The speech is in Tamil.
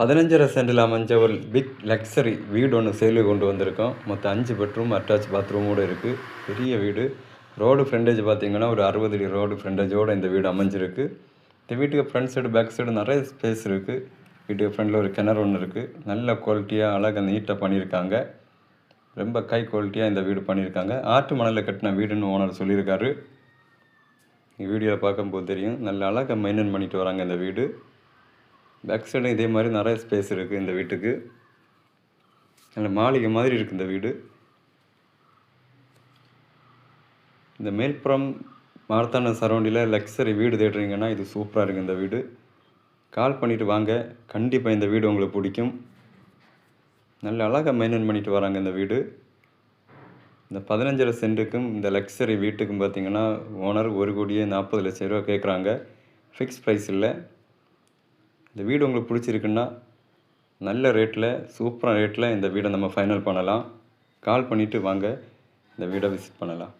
15.5 சென்டில் அமைஞ்ச ஒரு பிக் லக்ஸரி வீடு ஒன்று சேலுக்கு கொண்டு வந்திருக்கோம். மொத்தம் 5 பெட்ரூம் அட்டாச் பாத்ரூமோடு இருக்குது. பெரிய வீடு. ரோடு ஃப்ரண்டேஜ் பார்த்தீங்கன்னா ஒரு 60 அடி ரோடு ஃப்ரண்டேஜோடு இந்த வீடு அமைஞ்சிருக்கு. இந்த வீட்டுக்கு ஃப்ரண்ட் சைடு பேக் சைடு நிறைய ஸ்பேஸ் இருக்குது. வீட்டுக்கு ஃப்ரண்டில் ஒரு கிணறு ஒன்று இருக்குது. நல்ல குவாலிட்டியாக அழகாக நீட்டாக பண்ணியிருக்காங்க. ரொம்ப ஹை குவாலிட்டியாக இந்த வீடு பண்ணியிருக்காங்க. ஆட்டு மணலில் கட்டின வீடுன்னு ஓனர் சொல்லியிருக்காரு. வீடியோவில் பார்க்கும்போது தெரியும். நல்ல அழகாக மெயின்டைன் பண்ணிட்டு வராங்க இந்த வீடு. பேக் சைடும் இதே மாதிரி நிறைய ஸ்பேஸ் இருக்குது இந்த வீட்டுக்கு. நல்ல மாளிகை மாதிரி இருக்குது இந்த வீடு. இந்த மேல்புறம் மார்த்தாண்ட சரௌண்டியில் லக்ஸரி வீடு தேடுறீங்கன்னா இது சூப்பராக இருக்குது இந்த வீடு. கால் பண்ணிவிட்டு வாங்க. கண்டிப்பாக இந்த வீடு உங்களுக்கு பிடிக்கும். நல்ல அழகாக மெயின்டைன் பண்ணிட்டு வராங்க இந்த வீடு. இந்த 15.5 சென்ட்டுக்கும் இந்த லக்ஸரி வீட்டுக்கும் பார்த்திங்கன்னா ஓனர் 1,40,00,000 ரூபா கேட்குறாங்க. ஃபிக்ஸ் ப்ரைஸ் இல்லை. இந்த வீடு உங்களுக்கு பிடிச்சிருக்குன்னா நல்ல ரேட்டில் சூப்பரான ரேட்டில் இந்த வீடை நம்ம ஃபைனல் பண்ணலாம். கால் பண்ணிவிட்டு வாங்க, இந்த வீடை விசிட் பண்ணலாம்.